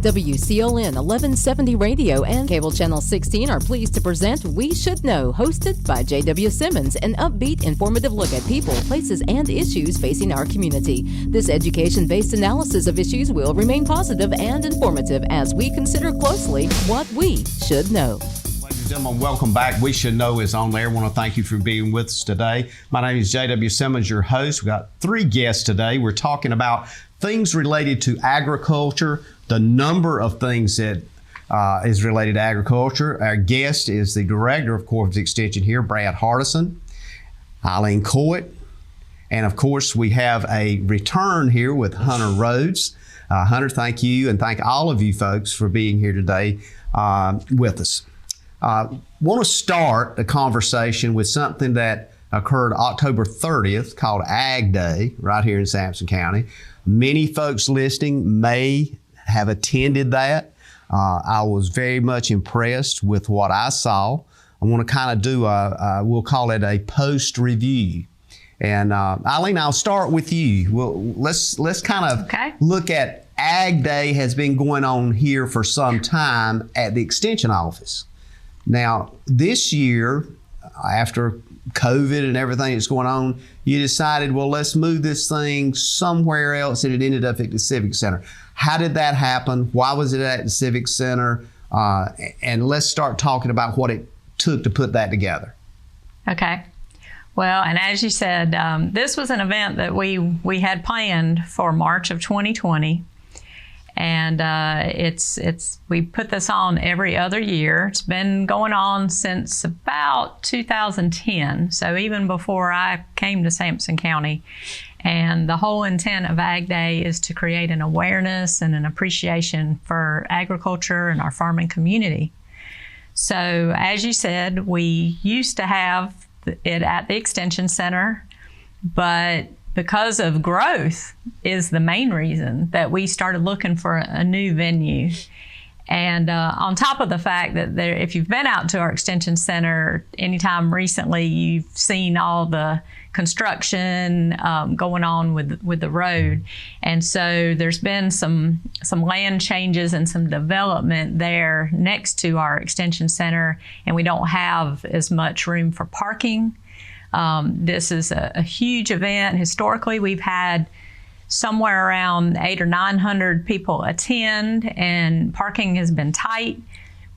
WCLN 1170 Radio and Cable Channel 16 are pleased to present We Should Know, hosted by J.W. Simmons, an upbeat, informative look at people, places, and issues facing our community. This education-based analysis of issues will remain positive and informative as we consider closely what we should know. Ladies and gentlemen, welcome back. We Should Know is on there. I want to thank you for being with us today. My name is J.W. Simmons, your host. We've got 3 guests today. We're talking about things related to agriculture, the number of things that is related to agriculture. Our guest is the Director of Corporate Extension here, Brad Hardison, Eileen Coite, and of course we have a return here with Hunter Rhodes. Hunter, thank you, and thank all of you folks for being here today with us. Want to start the conversation with something that occurred October 30th called Ag Day right here in Sampson County. Many folks listening may have attended that. I was very much impressed with what I saw. I want to kind of do we'll call it a post review. And Eileen, I'll start with you. Let's kind of look at Ag Day has been going on here for some time at the Extension office. Now, this year, after COVID and everything that's going on, you decided, well, let's move this thing somewhere else, and it ended up at the Civic Center. How did that happen? Why was it at the Civic Center? And let's start talking about what it took to put that together. Okay. Well, and as you said, this was an event that we had planned for March of 2020. And we put this on every other year. It's been going on since about 2010, so even before I came to Sampson County. And the whole intent of Ag Day is to create an awareness and an appreciation for agriculture and our farming community. So as you said, we used to have it at the Extension Center, but because of growth is the main reason that we started looking for a new venue. And on top of the fact that if you've been out to our Extension Center anytime recently, you've seen all the construction going on with the road. And so there's been some land changes and some development there next to our Extension Center, and we don't have as much room for parking. This is a huge event. Historically, we've had somewhere around 800 or 900 people attend, and parking has been tight.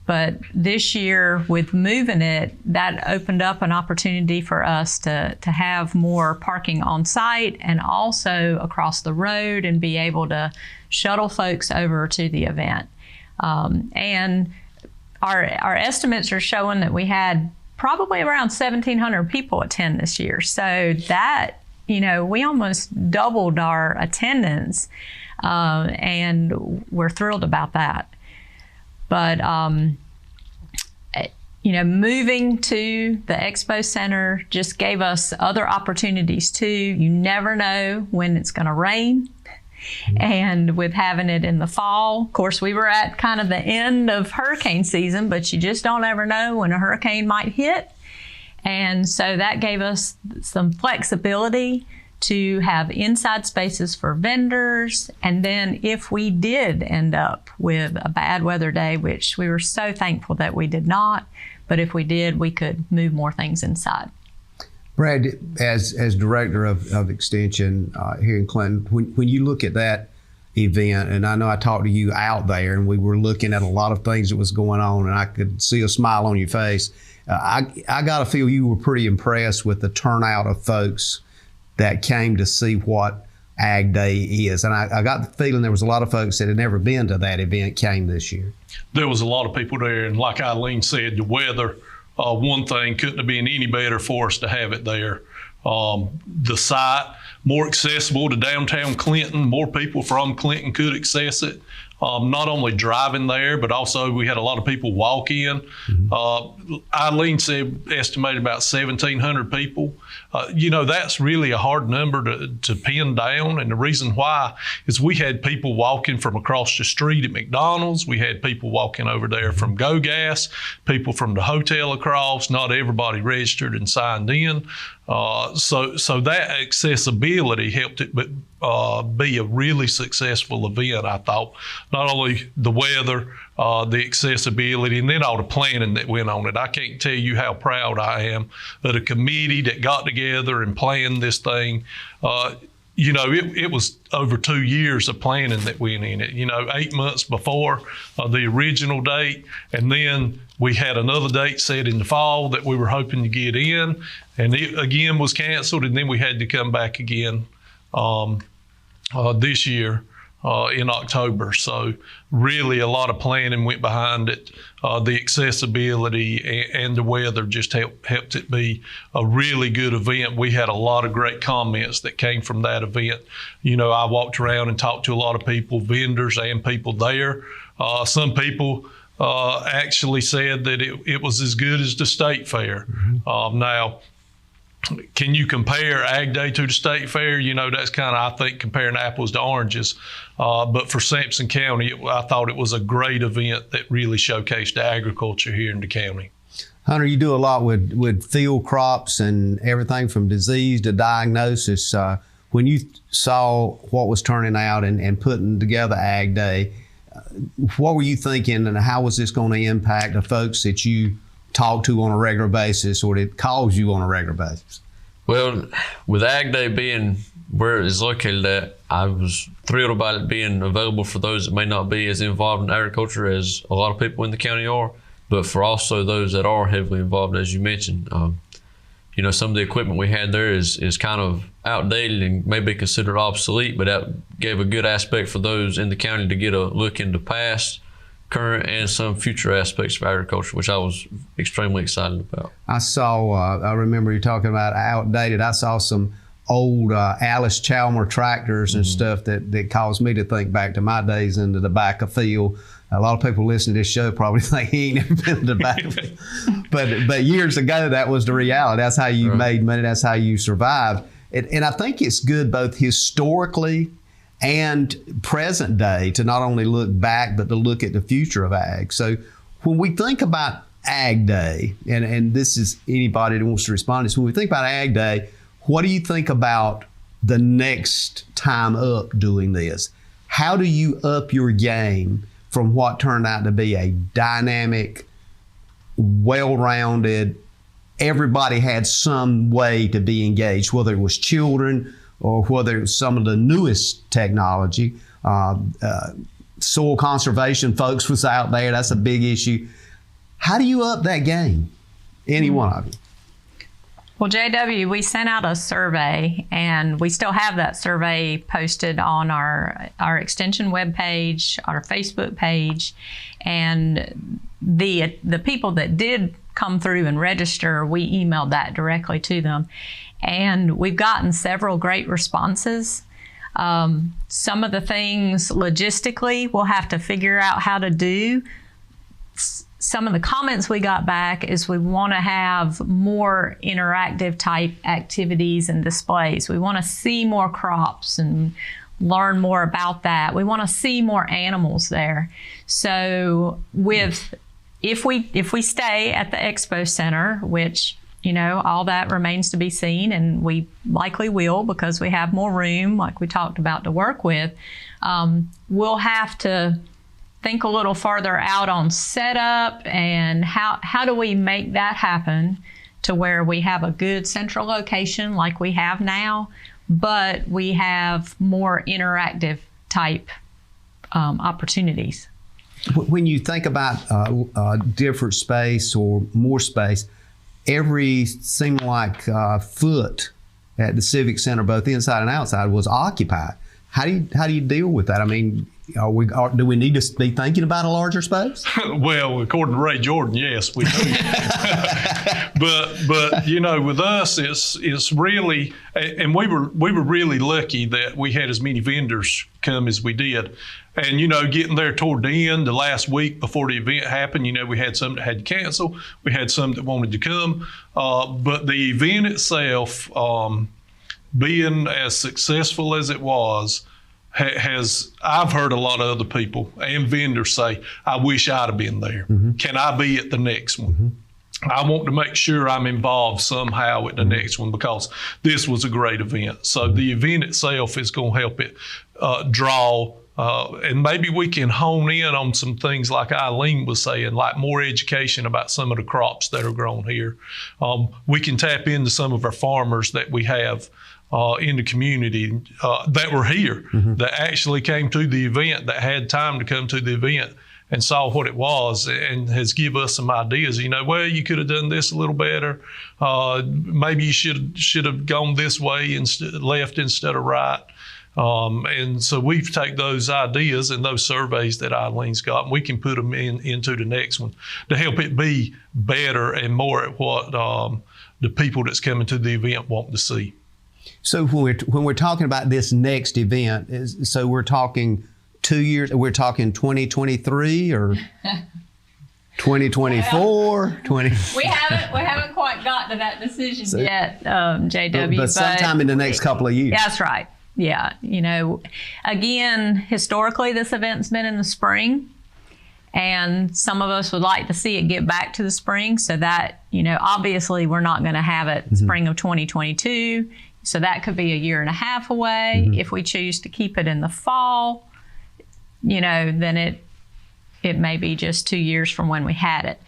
But this year, with moving it, that opened up an opportunity for us to have more parking on site and also across the road and be able to shuttle folks over to the event. And our estimates are showing that we had probably around 1,700 people attend this year. So that, we almost doubled our attendance, and we're thrilled about that. But, moving to the Expo Center just gave us other opportunities too. You never know when it's going to rain. And with having it in the fall, of course, we were at kind of the end of hurricane season, but you just don't ever know when a hurricane might hit. And so that gave us some flexibility to have inside spaces for vendors. And then if we did end up with a bad weather day, which we were so thankful that we did not, but if we did, we could move more things inside. Brad, as Director of Extension here in Clinton, when you look at that event, and I know I talked to you out there, and we were looking at a lot of things that was going on, and I could see a smile on your face. I got to feel you were pretty impressed with the turnout of folks that came to see what Ag Day is. And I got the feeling there was a lot of folks that had never been to that event came this year. There was a lot of people there, and like Eileen said, the weather, one thing couldn't have been any better for us to have it there. The site, more accessible to downtown Clinton, more people from Clinton could access it. Not only driving there, but also we had a lot of people walk in. Eileen said estimated about 1,700 people. That's really a hard number to pin down. And the reason why is we had people walking from across the street at McDonald's. We had people walking over there from Go Gas, people from the hotel across. Not everybody registered and signed in. So that accessibility helped it. But be a really successful event, I thought. Not only the weather, the accessibility, and then all the planning that went on it. I can't tell you how proud I am of the committee that got together and planned this thing. It was over 2 years of planning that went in it, 8 months before the original date. And then we had another date set in the fall that we were hoping to get in, and it again was canceled. And then we had to come back again this year in October. So really a lot of planning went behind it. The accessibility and the weather just helped it be a really good event. We had a lot of great comments that came from that event. I walked around and talked to a lot of people, vendors and people there. Some people actually said that it was as good as the state fair. Mm-hmm. Now, can you compare Ag Day to the state fair? That's kind of, I think, comparing apples to oranges. But for Sampson County, I thought it was a great event that really showcased the agriculture here in the county. Hunter, you do a lot with field crops and everything from disease to diagnosis. When you saw what was turning out and putting together Ag Day, what were you thinking, and how was this going to impact the folks that you talk to on a regular basis, or that calls you on a regular basis? Well, with Ag Day being where it is located at, I was thrilled about it being available for those that may not be as involved in agriculture as a lot of people in the county are, but for also those that are heavily involved, as you mentioned. Some of the equipment we had there is kind of outdated and maybe considered obsolete, but that gave a good aspect for those in the county to get a look into past, current, and some future aspects of agriculture, which I was extremely excited about. I remember you talking about outdated. I saw some old Alice Chalmer tractors and stuff that caused me to think back to my days in the tobacco field. A lot of people listening to this show probably think he ain't never been to the tobacco field. But years ago, that was the reality. That's how you made money. That's how you survived. And I think it's good both historically and present day to not only look back, but to look at the future of ag. So when we think about Ag Day, and this is anybody that wants to respond to this, when we think about Ag Day, what do you think about the next time up doing this? How do you up your game from what turned out to be a dynamic, well-rounded, everybody had some way to be engaged, whether it was children or whether it was some of the newest technology. Soil conservation folks was out there. That's a big issue. How do you up that game? Any one of you? Well, JW, we sent out a survey, and we still have that survey posted on our extension webpage, our Facebook page, and the people that did come through and register, we emailed that directly to them, and we've gotten several great responses. Some of the things logistically we'll have to figure out how to do. Some of the comments we got back is we want to have more interactive type activities and displays. We want to see more crops and learn more about that. We want to see more animals there. So if we stay at the Expo Center, which all that remains to be seen, and we likely will because we have more room, like we talked about, to work with, we'll have to think a little farther out on setup and how do we make that happen to where we have a good central location like we have now, but we have more interactive type opportunities. When you think about different space or more space, every seemed like foot at the Civic Center, both inside and outside, was occupied. How do you deal with that? I mean, do we need to be thinking about a larger space? Well, according to Ray Jordan, yes, we do. but with us, it's really, and we were really lucky that we had as many vendors come as we did. And, getting there toward the end, the last week before the event happened, we had some that had to cancel. We had some that wanted to come. But the event itself, being as successful as it was, I've heard a lot of other people and vendors say, I wish I'd have been there. Mm-hmm. Can I be at the next one? I want to make sure I'm involved somehow at the next one, because this was a great event. So the event itself is going to help it draw, and maybe we can hone in on some things like Eileen was saying, like more education about some of the crops that are grown here. We can tap into some of our farmers that we have in the community that were here, that actually came to the event, that had time to come to the event and saw what it was, and has give us some ideas. Well, you could have done this a little better. Maybe you should have gone this way left instead of right. And so we've taken those ideas and those surveys that Eileen's got, and we can put them into the next one to help it be better and more at what the people that's coming to the event want to see. So when we're talking about this next event, so we're talking 2 years, we're talking 2023 or 2024, 20. We haven't quite got to that decision yet, JW. But sometime in the next couple of years. That's right. Yeah. Again, historically, this event's been in the spring, and some of us would like to see it get back to the spring, so that, obviously we're not going to have it spring of 2022. So that could be a year and a half away. If we choose to keep it in the fall, then it may be just 2 years from when we had it.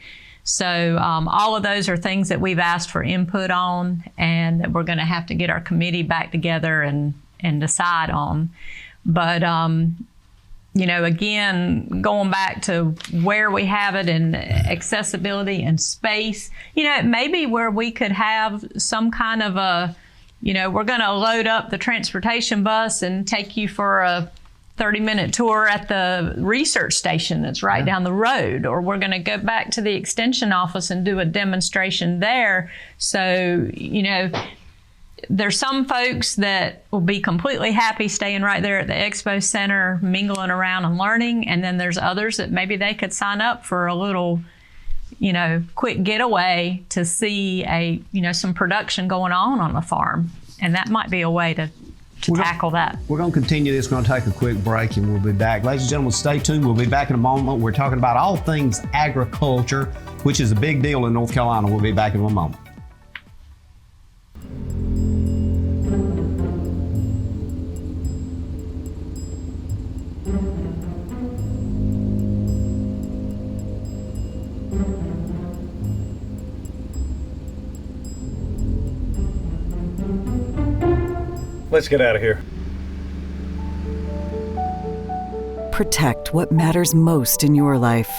So all of those are things that we've asked for input on, and that we're going to have to get our committee back together and decide on. But, again, going back to where we have it and accessibility and space, it may be where we could have some kind of a, we're going to load up the transportation bus and take you for a 30-minute tour at the research station that's right down the road, or we're going to go back to the extension office and do a demonstration there. So, there's some folks that will be completely happy staying right there at the expo center, mingling around and learning. And then there's others that maybe they could sign up for a little, quick getaway to see some production going on the farm. And that might be a way to tackle that. We're going to continue this. We're going to take a quick break and we'll be back. Ladies and gentlemen, stay tuned. We'll be back in a moment. We're talking about all things agriculture, which is a big deal in North Carolina. We'll be back in a moment. Let's get out of here. Protect what matters most in your life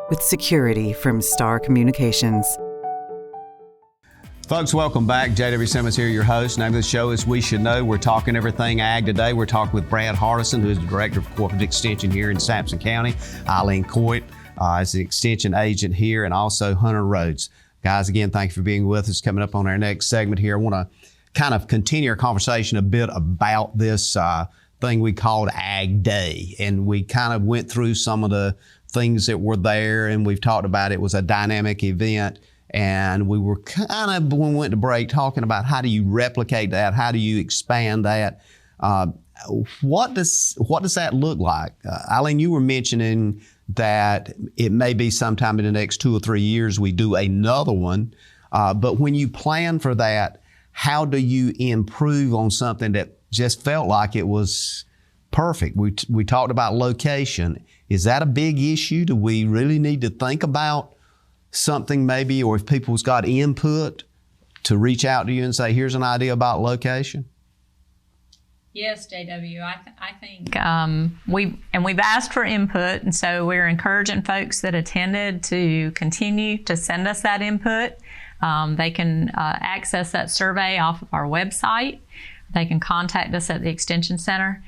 with security from Star Communications. Folks, welcome back. J.W. Simmons here, your host. Name of the show is We Should Know. We're talking everything ag today. We're talking with Brad Hardison, who is the Director of Corporate Extension here in Sampson County. Eileen Coite is the Extension Agent here, and also Hunter Rhodes. Guys, again, thank you for being with us. Coming up on our next segment here, I want to kind of continue our conversation a bit about this thing we called Ag Day. And we kind of went through some of the things that were there, and we've talked about it was a dynamic event. And we were kind of, when we went to break, talking about how do you replicate that? How do you expand that? What does that look like? Eileen, you were mentioning that it may be sometime in the next 2 or 3 years we do another one. But when you plan for that, how do you improve on something that just felt like it was perfect? We talked about location. Is that a big issue? Do we really need to think about something maybe, or if people's got input, to reach out to you and say, here's an idea about location? Yes, JW, I think we've asked for input, and so we're encouraging folks that attended to continue to send us that input. They can access that survey off of our website. They can contact us at the Extension Center.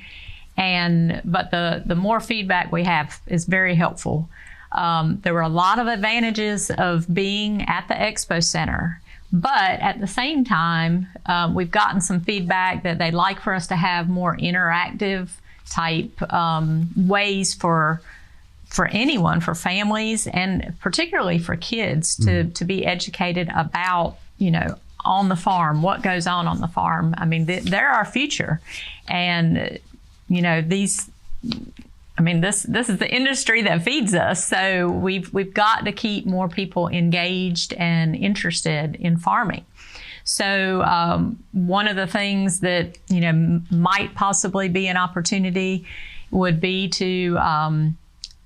But the more feedback we have is very helpful. There were a lot of advantages of being at the Expo Center, but at the same time, we've gotten some feedback that they'd like for us to have more interactive type ways for anyone, for families, and particularly for kids to be educated about, on the farm, what goes on the farm. I mean, they're our future. And, these I mean, this is the industry that feeds us. So we've got to keep more people engaged and interested in farming. So one of the things that, might possibly be an opportunity would be to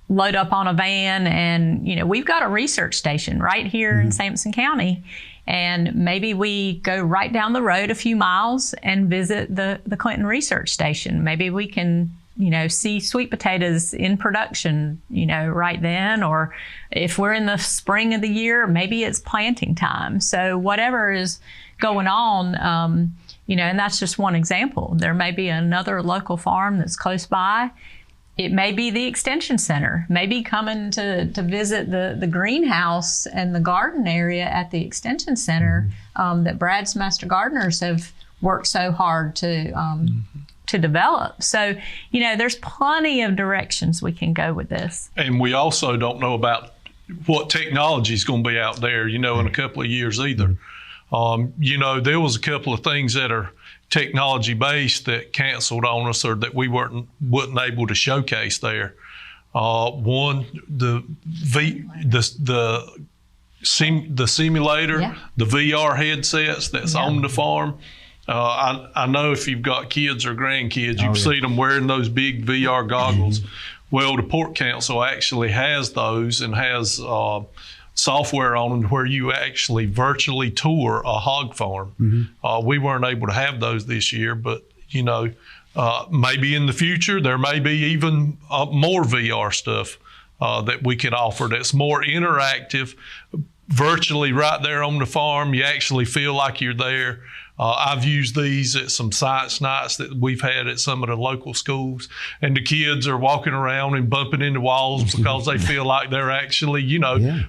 load up on a van, and, we've got a research station right here in Sampson County. And maybe we go right down the road a few miles and visit the Clinton Research Station. Maybe we can, see sweet potatoes in production, right then. Or if we're in the spring of the year, maybe it's planting time. So whatever is going on, and that's just one example. There may be another local farm that's close by. It may be the extension center, maybe coming to visit the greenhouse and the garden area at the extension center that Brad's Master Gardeners have worked so hard to develop. So, there's plenty of directions we can go with this. And we also don't know about what technology is going to be out there, in a couple of years either. There was a couple of things that are technology based that canceled on us, or that we wasn't able to showcase there. One, the simulator, the VR headsets that's on the farm. I know if you've got kids or grandkids, you've seen them wearing those big VR goggles. Well, the Pork Council actually has those and has software on them where you actually virtually tour a hog farm. We weren't able to have those this year, but maybe in the future there may be even more VR stuff that we could offer that's more interactive, virtually right there on the farm. You actually feel like you're there. I've used these at some science nights that we've had at some of the local schools, and the kids are walking around and bumping into walls because they feel like they're actually,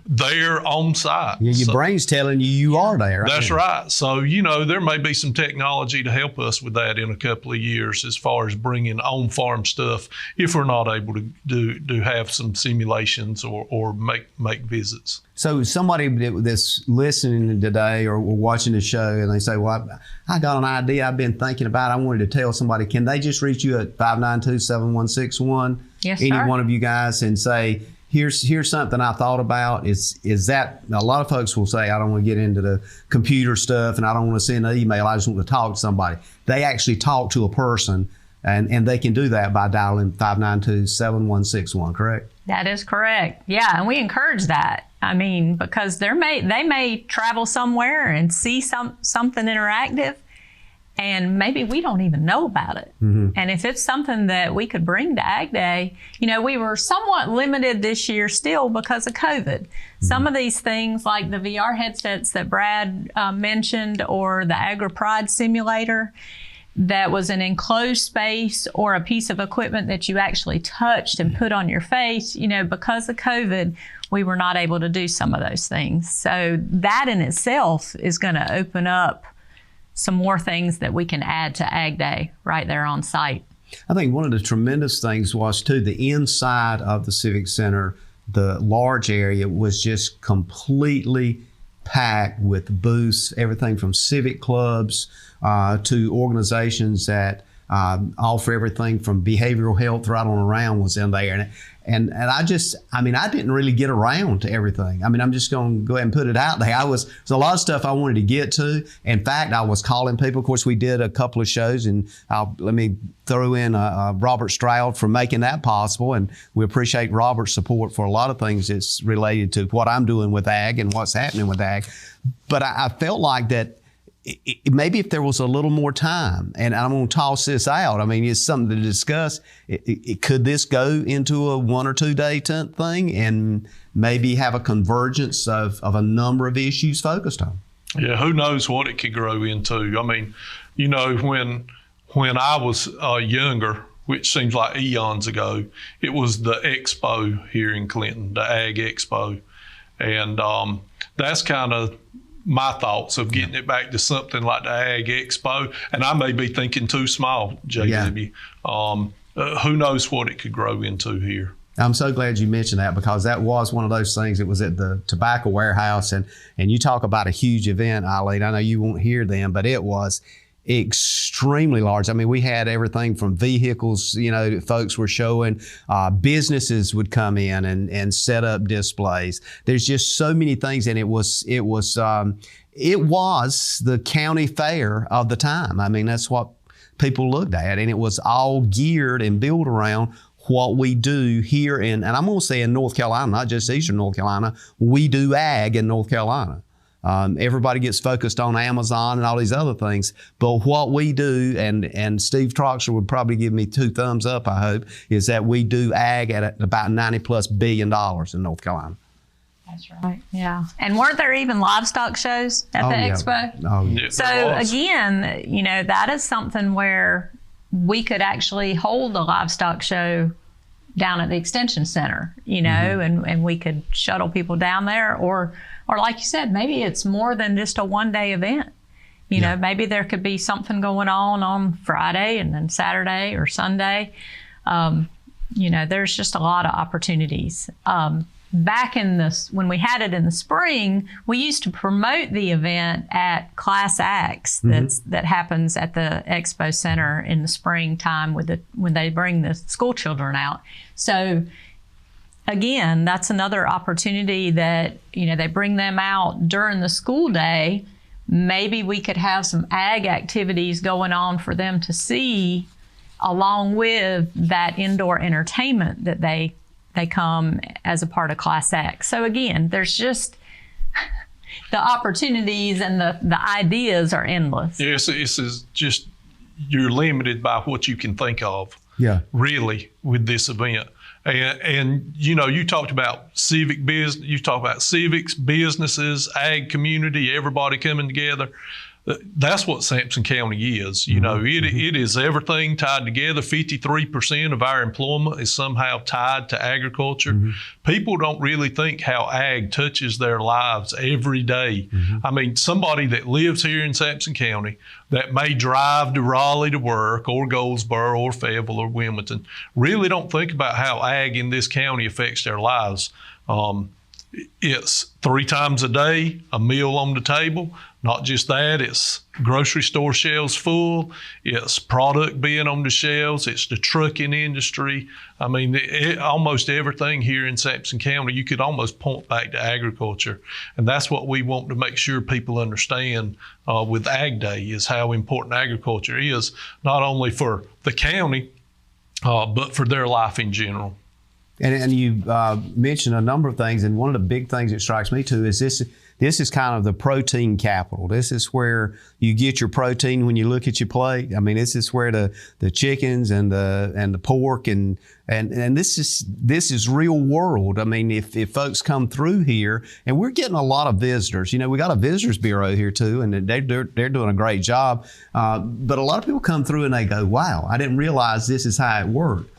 there on site. Yeah, your brain's telling you are there. That's right. So, there may be some technology to help us with that in a couple of years as far as bringing on-farm stuff if we're not able to have some simulations or make visits. So somebody that's listening today or watching the show and they say, well, I got an idea I've been thinking about, I wanted to tell somebody, can they just reach you at 592-7161? Yes, Any sir. one of you guys, and say, here's something I thought about. Is that, a lot of folks will say, I don't want to get into the computer stuff and I don't want to send an email, I just want to talk to somebody. They actually talk to a person, and they can do that by dialing 592-7161, correct? That is correct. Yeah, and we encourage that. I mean, because they may travel somewhere and see something interactive, and maybe we don't even know about it. And if it's something that we could bring to Ag Day, we were somewhat limited this year still because of COVID. Some of these things like the VR headsets that Brad mentioned, or the AgriPride simulator, that was an enclosed space or a piece of equipment that you actually touched and put on your face, because of COVID, we were not able to do some of those things. So that in itself is going to open up some more things that we can add to Ag Day right there on site. I think one of the tremendous things was, too, the inside of the Civic Center, the large area was just completely packed with booths, everything from civic clubs to organizations that offer everything from behavioral health right on around was in there. And I didn't really get around to everything. I'm just going to go ahead and put it out there. There's a lot of stuff I wanted to get to. In fact, I was calling people. Of course, we did a couple of shows, and let me throw in Robert Stroud for making that possible. And we appreciate Robert's support for a lot of things that's related to what I'm doing with Ag and what's happening with Ag. But I felt like that maybe if there was a little more time, and I'm going to toss this out, it's something to discuss. Could this go into a 1 or 2 day thing and maybe have a convergence of a number of issues focused on? Yeah, who knows what it could grow into. When I was younger, which seems like eons ago, it was the expo here in Clinton, the Ag Expo. And that's kind of my thoughts of getting it back to something like the Ag Expo. And I may be thinking too small, JW. Yeah. Who knows what it could grow into here. I'm so glad you mentioned that, because that was one of those things. It was at the tobacco warehouse, and you talk about a huge event, Eileen. I know you won't hear them, but it was extremely large. I mean, we had everything from vehicles, folks were showing, businesses would come in and set up displays. There's just so many things, and it was the county fair of the time. I mean, that's what people looked at, and it was all geared and built around what we do here and I'm going to say in North Carolina, not just Eastern North Carolina, we do ag in North Carolina. Everybody gets focused on Amazon and all these other things, but what we do, and Steve Troxler would probably give me 2 thumbs up, I hope, is that we do ag at about $90+ billion in North Carolina. That's right. Yeah. And weren't there even livestock shows at the expo? Oh, yeah. So again, that is something where we could actually hold a livestock show down at the extension center, and we could shuttle people down there, or like you said, maybe it's more than just a one-day event. Maybe there could be something going on Friday and then Saturday or Sunday. There's just a lot of opportunities. Back when we had it in the spring, we used to promote the event at Class Acts that happens at the Expo Center in the springtime when they bring the school children out. So again, that's another opportunity that, they bring them out during the school day. Maybe we could have some ag activities going on for them to see, along with that indoor entertainment that they come as a part of Class X. So again, there's just the opportunities and the ideas are endless. Yes, this is just, you're limited by what you can think of. Yeah. Really, with this event. And you talked about civic business, you talked about civics, businesses, ag community, everybody coming together. That's what Sampson County is. It is everything tied together. 53% of our employment is somehow tied to agriculture. People don't really think how ag touches their lives every day. I mean, somebody that lives here in Sampson County that may drive to Raleigh to work, or Goldsboro or Fayetteville or Wilmington, really don't think about how ag in this county affects their lives. It's 3 times a day, a meal on the table. Not just that, it's grocery store shelves full, it's product being on the shelves, it's the trucking industry. I mean, almost everything here in Sampson County, you could almost point back to agriculture. And that's what we want to make sure people understand with Ag Day, is how important agriculture is, not only for the county, but for their life in general. And you mentioned a number of things, and one of the big things that strikes me too is this is kind of the protein capital. This is where you get your protein when you look at your plate. I mean, this is where the chickens and the pork and this is real world. I mean, if folks come through here, and we're getting a lot of visitors. We got a visitors bureau here too, and they're doing a great job. But a lot of people come through and they go, "Wow, I didn't realize this is how it worked."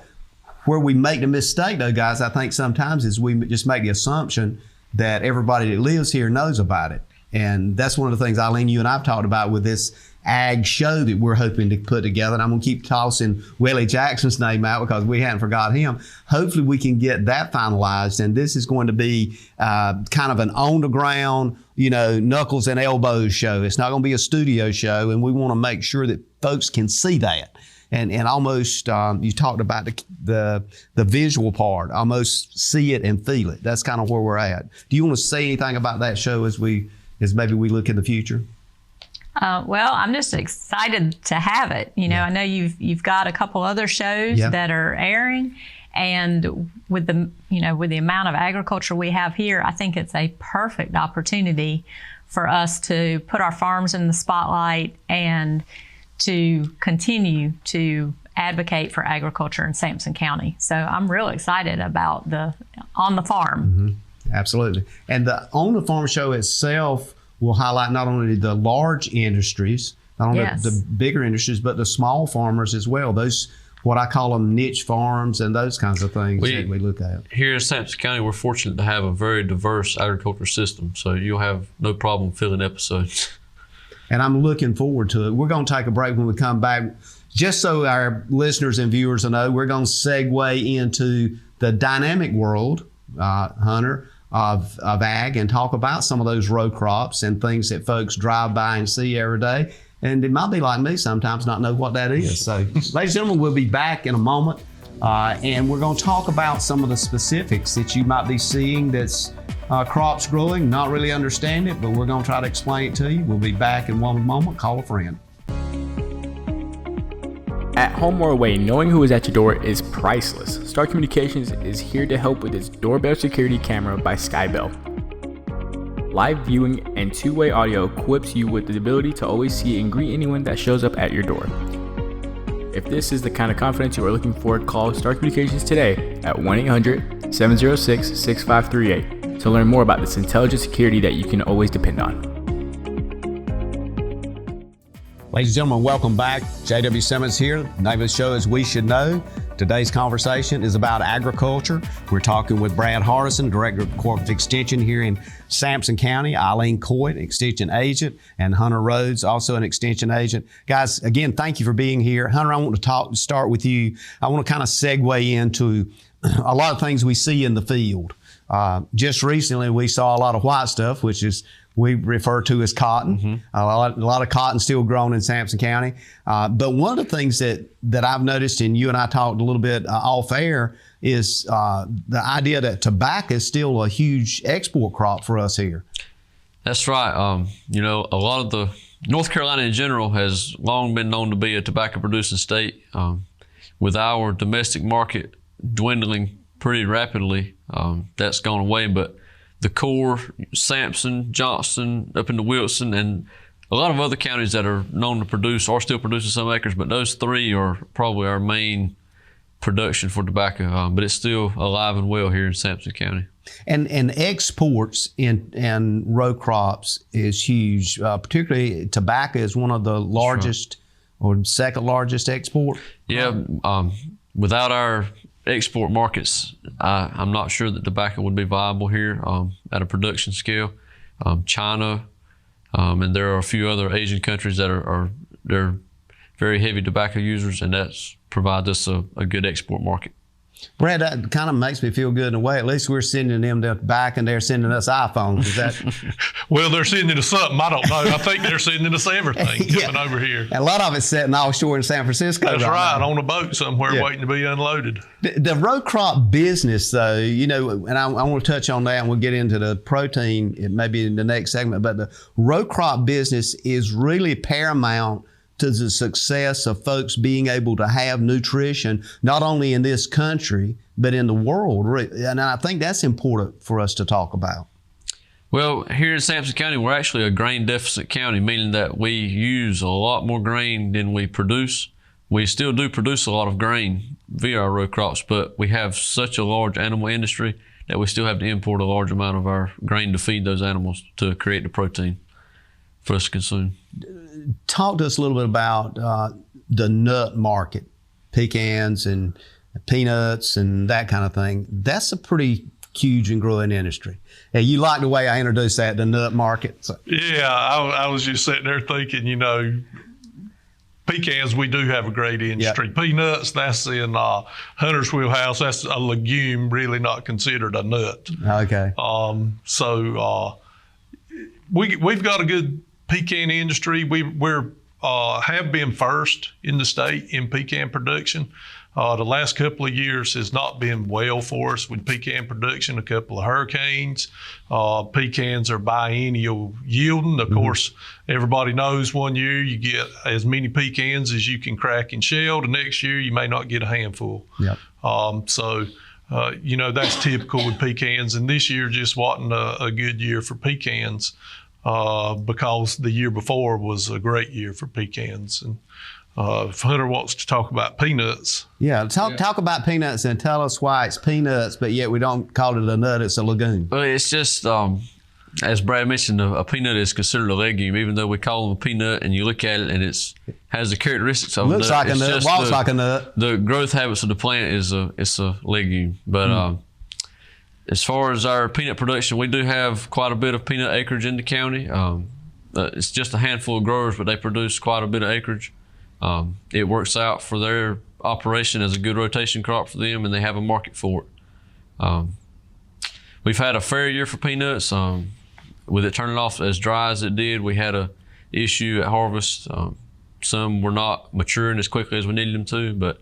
Where we make the mistake, though, guys, I think sometimes is we just make the assumption that everybody that lives here knows about it. And that's one of the things, Eileen, you and I've talked about with this ag show that we're hoping to put together. And I'm going to keep tossing Willie Jackson's name out because we hadn't forgot him. Hopefully we can get that finalized. And this is going to be kind of an on-the-ground, knuckles and elbows show. It's not going to be a studio show. And we want to make sure that folks can see that. And almost, you talked about the visual part, almost see it and feel it. That's kind of where we're at. Do you want to say anything about that show as maybe we look in the future? Well, I'm just excited to have it. I know you've got a couple other shows that are airing, and with the amount of agriculture we have here, I think it's a perfect opportunity for us to put our farms in the spotlight and to continue to advocate for agriculture in Sampson County. So I'm real excited about the On the Farm. Absolutely. And the On the Farm show itself will highlight not only the large industries, not only the bigger industries, but the small farmers as well. Those, what I call them, niche farms and those kinds of things that we look at. Here in Sampson County, we're fortunate to have a very diverse agriculture system. So you'll have no problem filling episodes. And I'm looking forward to it. We're going to take a break. When we come back, just so our listeners and viewers will know, we're going to segue into the dynamic world, Hunter, of ag, and talk about some of those row crops and things that folks drive by and see every day. And it might be like me sometimes, not know what that is. So, ladies and gentlemen, we'll be back in a moment. And we're going to talk about some of the specifics that you might be seeing that's crops growing, not really understand it, but we're going to try to explain it to you. We'll be back in one moment. Call a friend. At home or away, knowing who is at your door is priceless. Star Communications is here to help with its doorbell security camera by Skybell. Live viewing and two-way audio equips you with the ability to always see and greet anyone that shows up at your door. If this is the kind of confidence you are looking for, call Star Communications today at 1-800-706-6538 to learn more about this intelligent security that you can always depend on. Ladies and gentlemen, welcome back. J.W. Simmons here. The name of the show is We Should Know. Today's conversation is about agriculture. We're talking with Brad Hardison, Director of Corporate Extension here in Sampson County, Eileen Coite, Extension Agent, and Hunter Rhodes, also an Extension Agent. Guys, again, thank you for being here. Hunter, I want to start with you. I want to kind of segue into a lot of things we see in the field. Just recently, we saw a lot of white stuff, which is we refer to as cotton. Mm-hmm. A lot of cotton still grown in Sampson County. But one of the things that I've noticed, and you and I talked a little bit off air, is the idea that tobacco is still a huge export crop for us here. That's right. A lot of the North Carolina in general has long been known to be a tobacco producing state. With our domestic market dwindling pretty rapidly, that's gone away. But the core, Sampson, Johnston, up into Wilson, and a lot of other counties that are known to produce are still producing some acres, but those three are probably our main production for tobacco. But it's still alive and well here in Sampson County. And exports in row crops is huge. Particularly tobacco is one of the largest or second largest export. Yeah, without our export markets, I'm not sure that tobacco would be viable here at a production scale. China, and there are a few other Asian countries that they're very heavy tobacco users, and that's provides us a good export market. Brad, that kind of makes me feel good in a way. At least we're sending them back and they're sending us iPhones. Is that? Well, they're sending us something. I don't know. I think they're sending us everything coming over here. And a lot of it's sitting offshore in San Francisco. That's right, on a boat somewhere waiting to be unloaded. The row crop business, though, and I want to touch on that, and we'll get into the protein maybe in the next segment, but the row crop business is really paramount to the success of folks being able to have nutrition, not only in this country, but in the world. And I think that's important for us to talk about. Well, here in Sampson County, we're actually a grain deficit county, meaning that we use a lot more grain than we produce. We still do produce a lot of grain via our row crops, but we have such a large animal industry that we still have to import a large amount of our grain to feed those animals to create the protein for us to consume. Talk to us a little bit about the nut market, pecans and peanuts and that kind of thing. That's a pretty huge and growing industry. And you like the way I introduced that, the nut market. So. Yeah, I was just sitting there thinking, pecans, we do have a great industry. Yep. Peanuts, that's in Hunter's wheelhouse. That's a legume, really not considered a nut. Okay. We've got a good pecan industry. We're have been first in the state in pecan production. The last couple of years has not been well for us with pecan production. A couple of hurricanes. Pecans are biennial yielding. Of course, everybody knows 1 year you get as many pecans as you can crack and shell. The next year you may not get a handful. Yep. That's typical with pecans. And this year just wasn't a good year for pecans. Because the year before was a great year for pecans. And if Hunter wants to talk about peanuts. Yeah, talk about peanuts and tell us why it's peanuts, but yet we don't call it a nut, it's a legume. Well, it's just, as Brad mentioned, a peanut is considered a legume, even though we call them a peanut, and you look at it and it has the characteristics of a nut. Looks like a nut, walks like a nut. The growth habits of the plant it's a legume. But as far as our peanut production, we do have quite a bit of peanut acreage in the county. It's just a handful of growers, but they produce quite a bit of acreage. It works out for their operation as a good rotation crop for them, and they have a market for it. We've had a fair year for peanuts. With it turning off as dry as it did, we had issue at harvest. Some were not maturing as quickly as we needed them to, but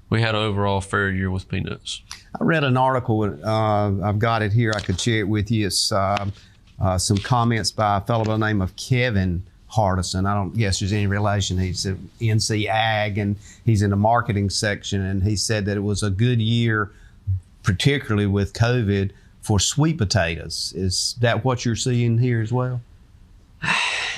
we had an overall fair year with peanuts. I read an article, I've got it here, I could share it with you. It's some comments by a fellow by the name of Kevin Hardison. I don't guess there's any relation. He's at NC Ag and he's in the marketing section, and he said that it was a good year, particularly with COVID, for sweet potatoes. Is that what you're seeing here as well?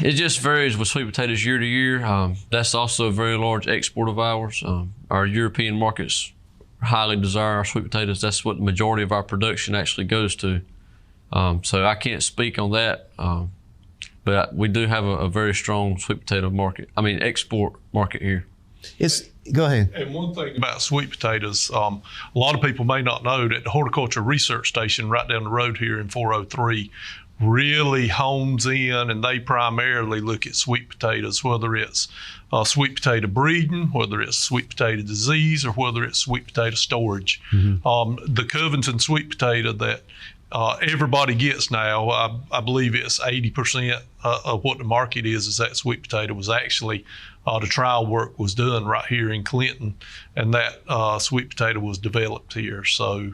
It just varies with sweet potatoes year to year. That's also a very large export of ours. Our European markets highly desire our sweet potatoes. That's what the majority of our production actually goes to. So I can't speak on that, but we do have a very strong sweet potato market. Export market here. Go ahead. And one thing about sweet potatoes, a lot of people may not know that the Horticulture Research Station right down the road here in 403 really hones in, and they primarily look at sweet potatoes, whether it's sweet potato breeding, whether it's sweet potato disease, or whether it's sweet potato storage. The Covington sweet potato that everybody gets now, I believe it's 80% of what the market is that sweet potato was actually, the trial work was done right here in Clinton, and that sweet potato was developed here. So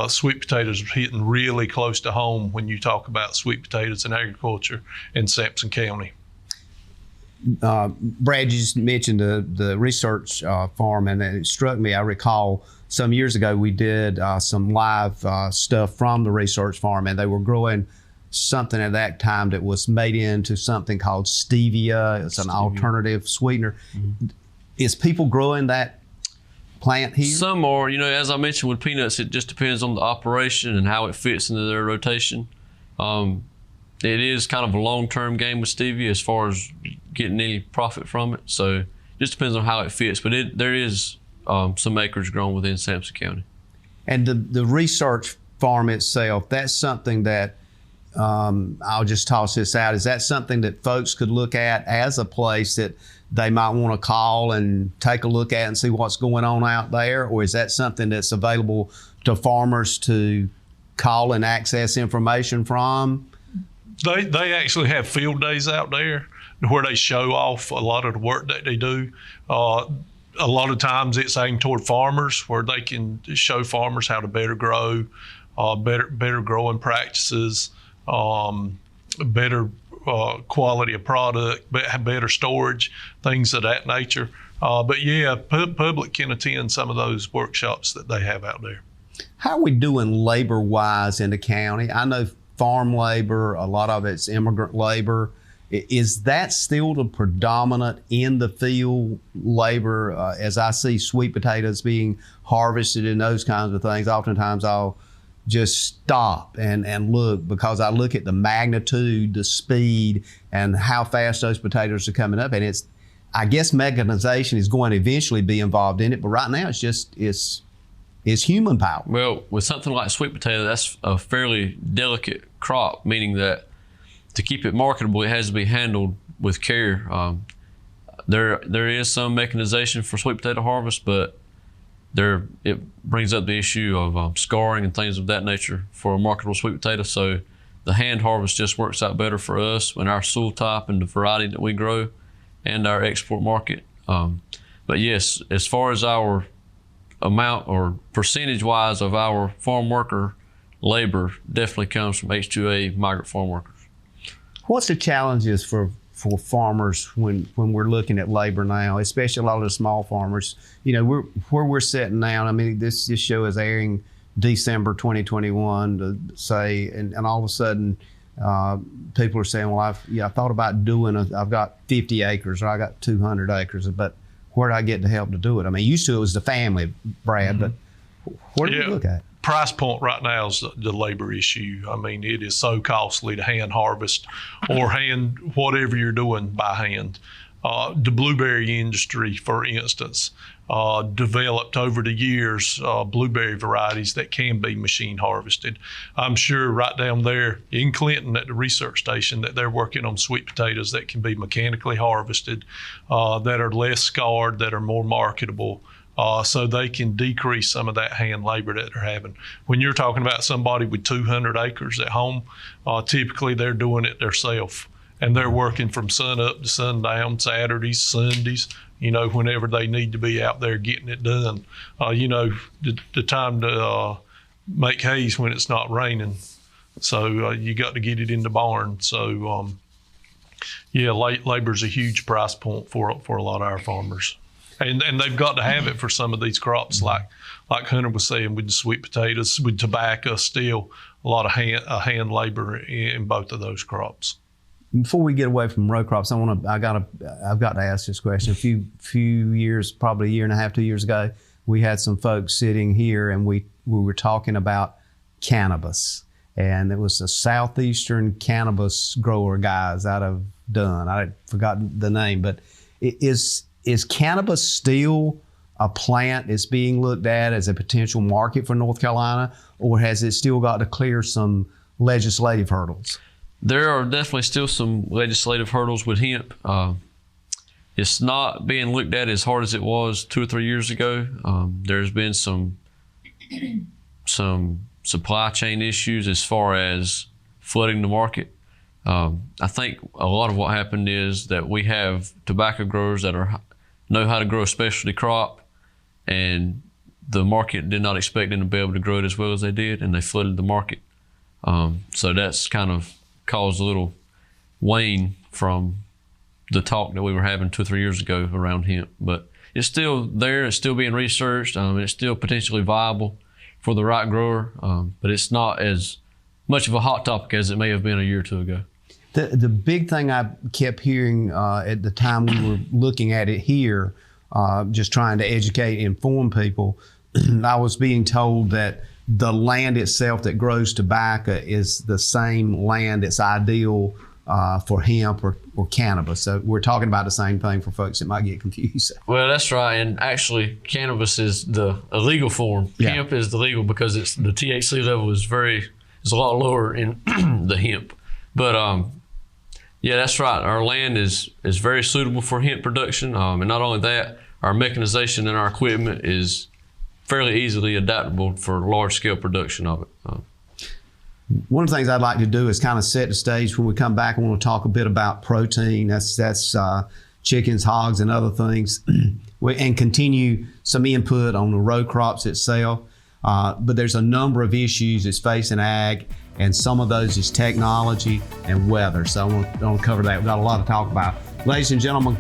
sweet potatoes are hitting really close to home when you talk about sweet potatoes in agriculture in Sampson County. Brad, you just mentioned the research farm, and it struck me. I recall some years ago we did some live stuff from the research farm, and they were growing something at that time that was made into something called Stevia. It's an alternative sweetener. Is people growing that plant here? Some are. As I mentioned with peanuts, it just depends on the operation and how it fits into their rotation. It is kind of a long-term game with stevia as far as getting any profit from it. So it just depends on how it fits. But there is some acreage grown within Sampson County. And the research farm itself, that's something that I'll just toss this out. Is that something that folks could look at as a place that they might want to call and take a look at and see what's going on out there? Or is that something that's available to farmers to call and access information from? They actually have field days out there where they show off a lot of the work that they do. A lot of times it's aimed toward farmers, where they can show farmers how to better grow, better growing practices, better quality of product, better storage, things of that nature. But yeah, public can attend some of those workshops that they have out there. How are we doing labor-wise in the county? I know farm labor, a lot of it's immigrant labor. Is that still the predominant in the field labor? As I see sweet potatoes being harvested and those kinds of things, oftentimes I'll just stop and look, because I look at the magnitude, the speed, and how fast those potatoes are coming up. And I guess mechanization is going to eventually be involved in it, but right now it's human power. Well, with something like sweet potato, that's a fairly delicate crop, meaning that to keep it marketable, it has to be handled with care. There is some mechanization for sweet potato harvest, but it brings up the issue of scarring and things of that nature for a marketable sweet potato. So the hand harvest just works out better for us and our soil type and the variety that we grow and our export market. But yes, as far as our amount or percentage wise of our farm worker labor, definitely comes from H-2A migrant farm workers. What's the challenges for farmers when we're looking at labor now, especially a lot of the small farmers? Where we're sitting now, this show is airing December 2021 to say, and all of a sudden people are saying, well, I thought about I've got 50 acres or I got 200 acres, but where do I get the help to do it? Used to it was the family, Brad, but where do we look at? Price point right now is the labor issue. It is so costly to hand harvest or hand whatever you're doing by hand. The blueberry industry, for instance, developed over the years blueberry varieties that can be machine harvested. I'm sure right down there in Clinton at the research station that they're working on sweet potatoes that can be mechanically harvested, that are less scarred, that are more marketable. So they can decrease some of that hand labor that they're having. When you're talking about somebody with 200 acres at home, typically they're doing it themselves. and they're working from sun up to sundown, Saturdays, Sundays, whenever they need to be out there getting it done. The time to make haze when it's not raining. So you got to get it in the barn. So labor's a huge price point for a lot of our farmers. And they've got to have it for some of these crops, like Hunter was saying, with the sweet potatoes, with tobacco, still a lot of hand labor in both of those crops. Before we get away from row crops, I've got to ask this question. A few years, probably a year and a half, 2 years ago, we had some folks sitting here, and we were talking about cannabis, and it was a southeastern cannabis grower guys out of Dunn. I forgot the name, but is cannabis still a plant that's being looked at as a potential market for North Carolina, or has it still got to clear some legislative hurdles? There are definitely still some legislative hurdles with hemp. It's not being looked at as hard as it was 2 or 3 years ago. There's been some supply chain issues as far as flooding the market. I think a lot of what happened is that we have tobacco growers that know how to grow a specialty crop, and the market did not expect them to be able to grow it as well as they did, and they flooded the market. So that's kind of caused a little wane from the talk that we were having 2 or 3 years ago around hemp. But it's still there, it's still being researched, it's still potentially viable for the right grower, but it's not as much of a hot topic as it may have been a year or two ago. The big thing I kept hearing at the time we were looking at it here, just trying to educate and inform people, I was being told that the land itself that grows tobacco is the same land that's ideal for hemp or cannabis. So we're talking about the same thing for folks that might get confused. Well, that's right. And actually, cannabis is the illegal form. Yeah. Hemp is the legal because the THC level is a lot lower in the hemp. But yeah, that's right. Our land is very suitable for hemp production. And not only that, our mechanization and our equipment is fairly easily adaptable for large scale production of it. One of the things I'd like to do is kind of set the stage. When we come back, I want to talk a bit about protein. That's chickens, hogs, and other things, and continue some input on the row crops itself. But there's a number of issues that's facing ag, and some of those is technology and weather. So I want to cover that. We've got a lot to talk about. Ladies and gentlemen,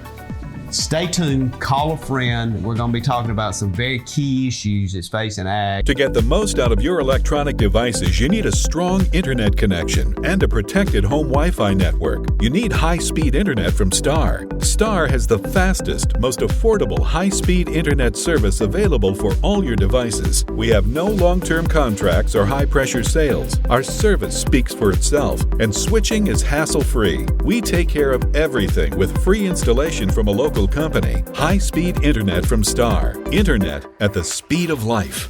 stay tuned, call a friend. We're going to be talking about some very key issues that's facing ag. To get the most out of your electronic devices, you need a strong internet connection and a protected home Wi-Fi network. You need high-speed internet from Star. Star has the fastest, most affordable high-speed internet service available for all your devices. We have no long-term contracts or high-pressure sales. Our service speaks for itself, and switching is hassle-free. We take care of everything with free installation from a local company. High-speed internet from Star. Internet at the speed of life.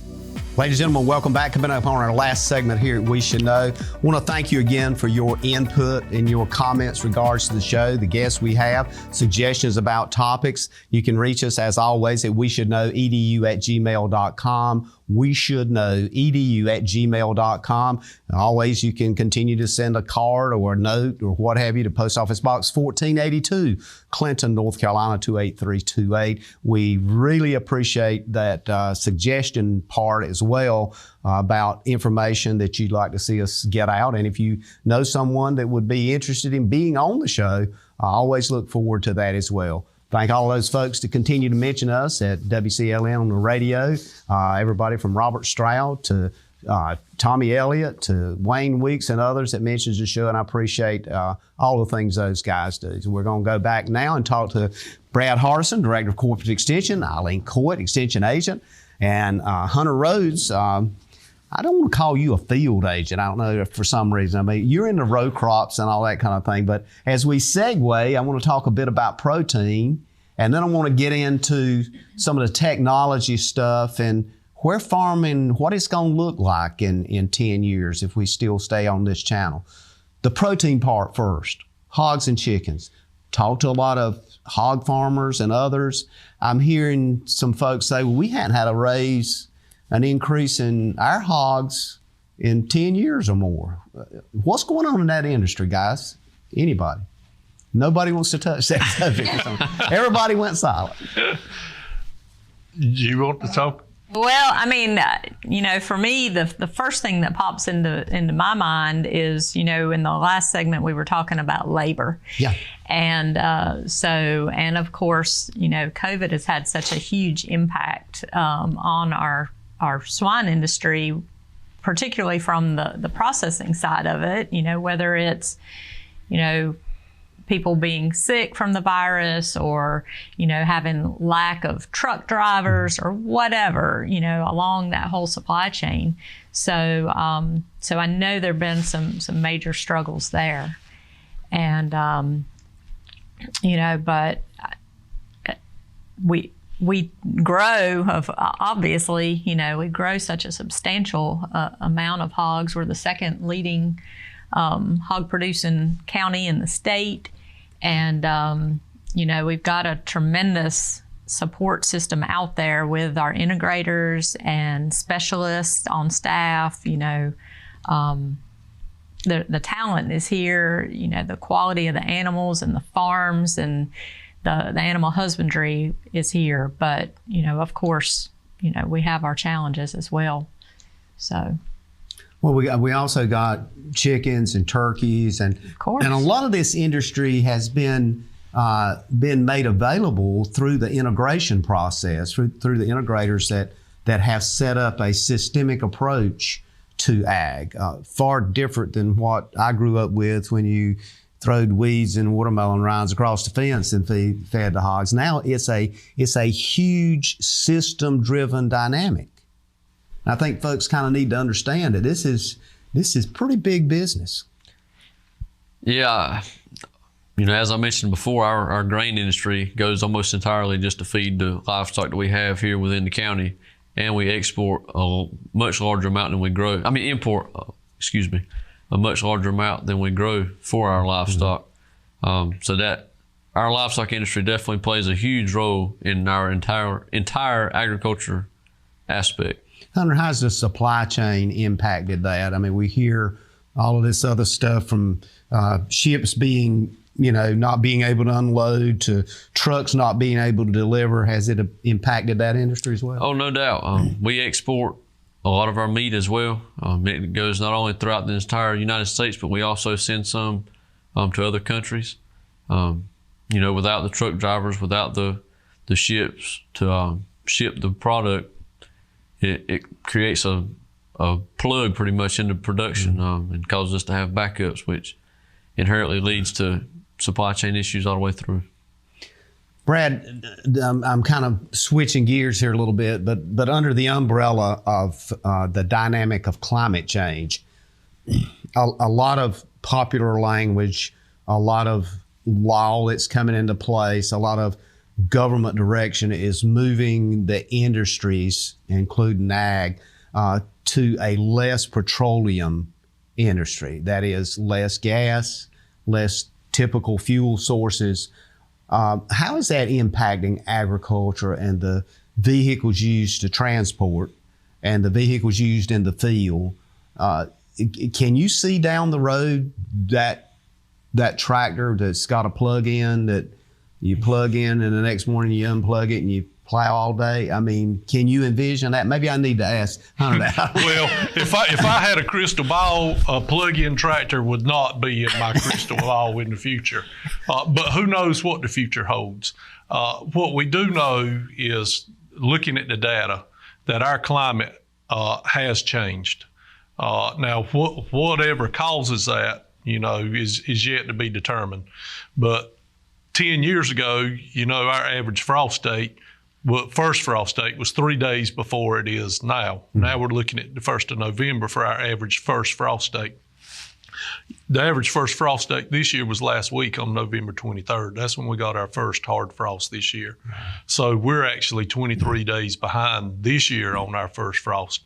Ladies and gentlemen, welcome back. Coming up on our last segment here at We Should Know. I want to thank you again for your input and your comments regards to the show, the guests we have, suggestions about topics. You can reach us, as always, at weshouldknowedu@gmail.com. weshouldknowedu@gmail.com. And always, you can continue to send a card or a note or what have you to Post Office Box 1482, Clinton, North Carolina 28328. We really appreciate that suggestion part as well about information that you'd like to see us get out. And if you know someone that would be interested in being on the show, I always look forward to that as well. Thank all those folks to continue to mention us at WCLN on the radio. Everybody from Robert Stroud to Tommy Elliott to Wayne Weeks and others that mentions the show, and I appreciate all the things those guys do. So we're going to go back now and talk to Brad Hardison, Director of Corporate Extension, Eileen Coite, Extension Agent, and Hunter Rhodes. I don't want to call you a field agent. I don't know, for some reason. I mean, you're into row crops and all that kind of thing. But as we segue, I want to talk a bit about protein, and then I want to get into some of the technology stuff and where farming, what it's going to look like in 10 years if we still stay on this channel. The protein part first, hogs and chickens. Talk to a lot of hog farmers and others. I'm hearing some folks say, well, we hadn't had an increase in our hogs in 10 years or more. What's going on in that industry, guys? Anybody? Nobody wants to touch that subject. Everybody went silent. Do you want to talk? Well, I mean, for me, the first thing that pops into my mind is, in the last segment we were talking about labor. Yeah. And and of course, COVID has had such a huge impact on our swine industry, particularly from the processing side of it, whether it's, people being sick from the virus or, having lack of truck drivers or whatever, along that whole supply chain. So I know there've been some major struggles there. And, but we grow obviously, we grow such a substantial amount of hogs. We're the second leading hog producing county in the state. And, we've got a tremendous support system out there with our integrators and specialists on staff. The talent is here, the quality of the animals and the farms and the animal husbandry is here. But, of course, we have our challenges as well. So. Well, we also got chickens and turkeys, and a lot of this industry has been made available through the integration process, through the integrators that have set up a systemic approach to ag, far different than what I grew up with when you throwed weeds and watermelon rinds across the fence and fed the hogs. Now it's a huge system-driven dynamic. I think folks kind of need to understand that this is pretty big business. Yeah. As I mentioned before, our grain industry goes almost entirely just to feed the livestock that we have here within the county, and we export a much larger amount than we grow. Import a much larger amount than we grow for our livestock. So that our livestock industry definitely plays a huge role in our entire agriculture aspect. Hunter, how's the supply chain impacted that? We hear all of this other stuff from ships being, not being able to unload to trucks not being able to deliver. Has it impacted that industry as well? Oh, no doubt. We export a lot of our meat as well. It goes not only throughout the entire United States, but we also send some to other countries. Without the truck drivers, without the ships to ship the product, it creates a plug pretty much into production and causes us to have backups, which inherently leads to supply chain issues all the way through. Brad, I'm kind of switching gears here a little bit, but under the umbrella of the dynamic of climate change, a lot of popular language, a lot of law that's coming into place, a lot of government direction is moving the industries, including ag, to a less petroleum industry. That is less gas, less typical fuel sources. How is that impacting agriculture and the vehicles used to transport and the vehicles used in the field? Can you see down the road that tractor that's got a plug-in that you plug in and the next morning you unplug it and you plow all day? Can you envision that? Maybe I need to ask Hunter that. Well, if I had a crystal ball, a plug-in tractor would not be in my crystal ball in the future. But who knows what the future holds? What we do know is, looking at the data, that our climate has changed. Now, whatever causes that, is yet to be determined. But 10 years ago, our average frost date, first frost date was 3 days before it is now. Now we're looking at the 1st of November for our average first frost date. The average first frost date this year was last week on November 23rd. That's when we got our first hard frost this year. So we're actually 23 days behind this year on our first frost.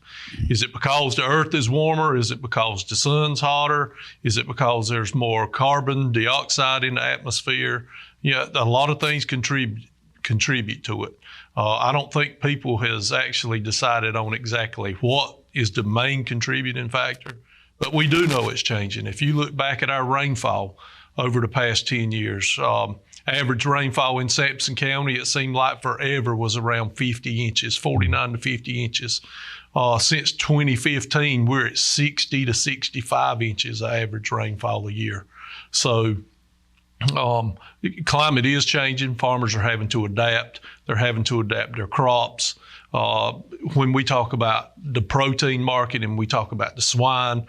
Is it because the earth is warmer? Is it because the sun's hotter? Is it because there's more carbon dioxide in the atmosphere? Yeah, a lot of things contribute to it. I don't think people has actually decided on exactly what is the main contributing factor, But we do know it's changing. If you look back at our rainfall over the past 10 years, average rainfall in Sampson County, it seemed like forever, was around 50 inches, 49 to 50 inches. Since 2015, we're at 60 to 65 inches of average rainfall a year. So climate is changing. Farmers are having to adapt. They're having to adapt their crops. When we talk about the protein market and we talk about the swine,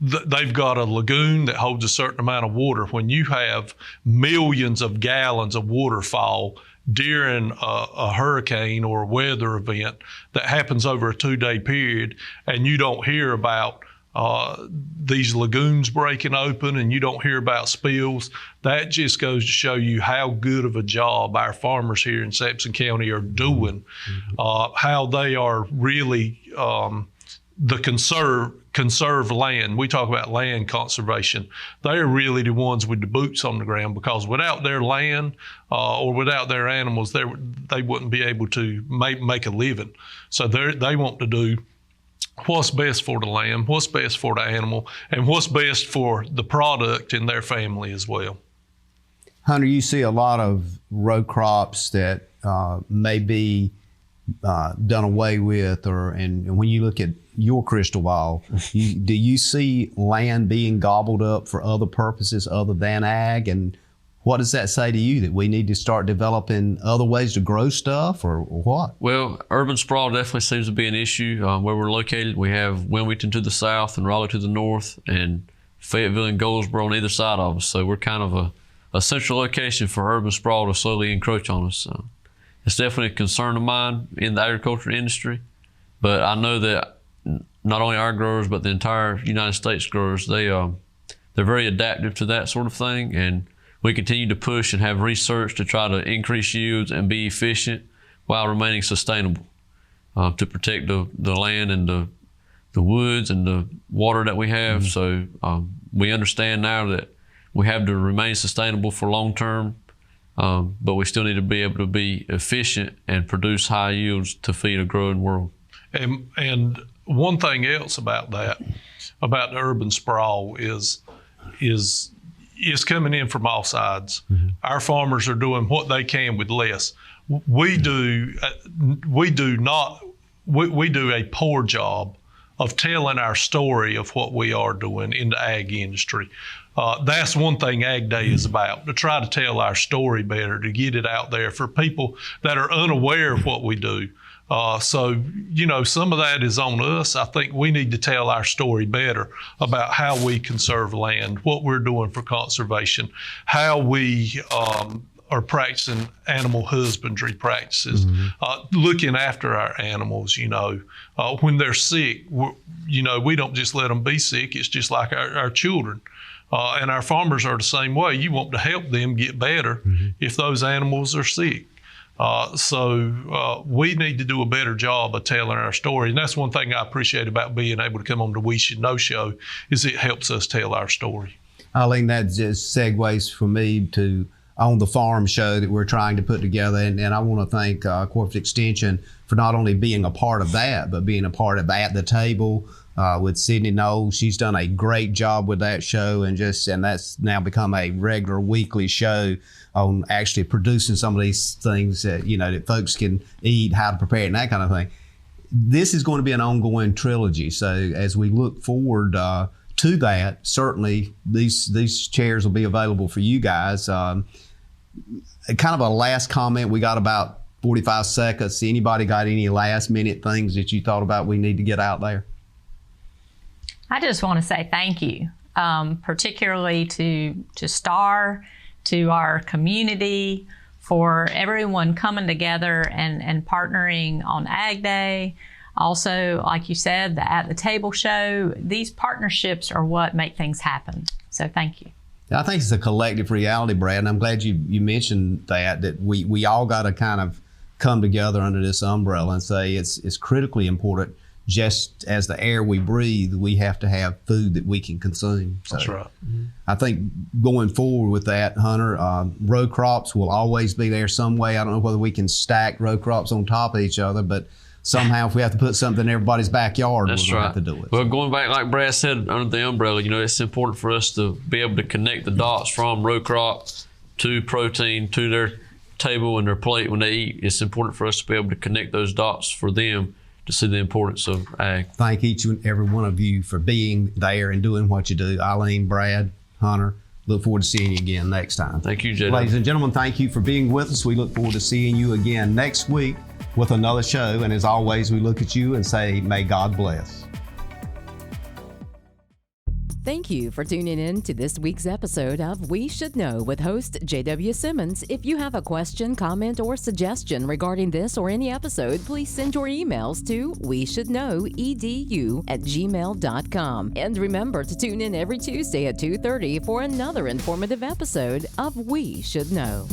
they've got a lagoon that holds a certain amount of water. When you have millions of gallons of water fall during a hurricane or a weather event that happens over a 2-day period, and you don't hear about these lagoons breaking open and you don't hear about spills, that just goes to show you how good of a job our farmers here in Sampson County are doing, how they are really the conserve land. We talk about land conservation. They are really the ones with the boots on the ground, because without their land or without their animals, they wouldn't be able to make a living. So they want to do what's best for the land, what's best for the animal, and what's best for the product and their family as well. Hunter, you see a lot of row crops that may be done away with, and when you look at your crystal ball, do you see land being gobbled up for other purposes other than ag? And what does that say to you, that we need to start developing other ways to grow stuff, or what? Well, urban sprawl definitely seems to be an issue. Where we're located, we have Wilmington to the south and Raleigh to the north, and Fayetteville and Goldsboro on either side of us. So we're kind of a central location for urban sprawl to slowly encroach on us. So it's definitely a concern of mine in the agriculture industry. But I know that not only our growers, but the entire United States growers, they're very adaptive to that sort of thing. And we continue to push and have research to try to increase yields and be efficient while remaining sustainable, to protect the land and the woods and the water that we have. So we understand now that we have to remain sustainable for long term, but we still need to be able to be efficient and produce high yields to feed a growing world. And one thing else about that, about the urban sprawl, is coming in from all sides. Our farmers are doing what they can with less. We do a poor job of telling our story of what we are doing in the ag industry. That's one thing Ag Day is about, to try to tell our story better, to get it out there for people that are unaware of what we do. So, some of that is on us. I think we need to tell our story better about how we conserve land, what we're doing for conservation, how we are practicing animal husbandry practices, looking after our animals, when they're sick, we don't just let them be sick. It's just like our children. And our farmers are the same way. You want to help them get better if those animals are sick. So we need to do a better job of telling our story. And that's one thing I appreciate about being able to come on the We Should Know show, is it helps us tell our story. Eileen, that just segues for me to on the farm show that we're trying to put together. And I want to thank Coite Extension for not only being a part of that, but being a part of At the Table with Sydney Knowles. She's done a great job with that show, and that's now become a regular weekly show on actually producing some of these things that, that folks can eat, how to prepare it, and that kind of thing. This is going to be an ongoing trilogy. So as we look forward to that, certainly these chairs will be available for you guys. Kind of a last comment. We got about 45 seconds. Anybody got any last minute things that you thought about we need to get out there? I just want to say thank you, particularly to Star, to our community, for everyone coming together and partnering on Ag Day. Also, like you said, the At the Table show. These partnerships are what make things happen. So thank you. I think it's a collective reality, Brad, and I'm glad you mentioned that we all got to kind of come together under this umbrella and say it's critically important. Just as the air we breathe, we have to have food that we can consume. So that's right. I think going forward with that, Hunter, row crops will always be there some way. I don't know whether we can stack row crops on top of each other, but somehow if we have to put something in everybody's backyard, That's we're going right. to have to do it. Well, going back, like Brad said, under the umbrella, it's important for us to be able to connect the dots from row crop to protein to their table and their plate when they eat. It's important for us to be able to connect those dots for them to see the importance of ag. Thank each and every one of you for being there and doing what you do. Eileen, Brad, Hunter, look forward to seeing you again next time. Thank you, JW. Ladies and gentlemen, thank you for being with us. We look forward to seeing you again next week with another show. And as always, we look at you and say, may God bless. Thank you for tuning in to this week's episode of We Should Know with host J.W. Simmons. If you have a question, comment, or suggestion regarding this or any episode, please send your emails to weshouldknowedu@gmail.com. And remember to tune in every Tuesday at 2:30 for another informative episode of We Should Know.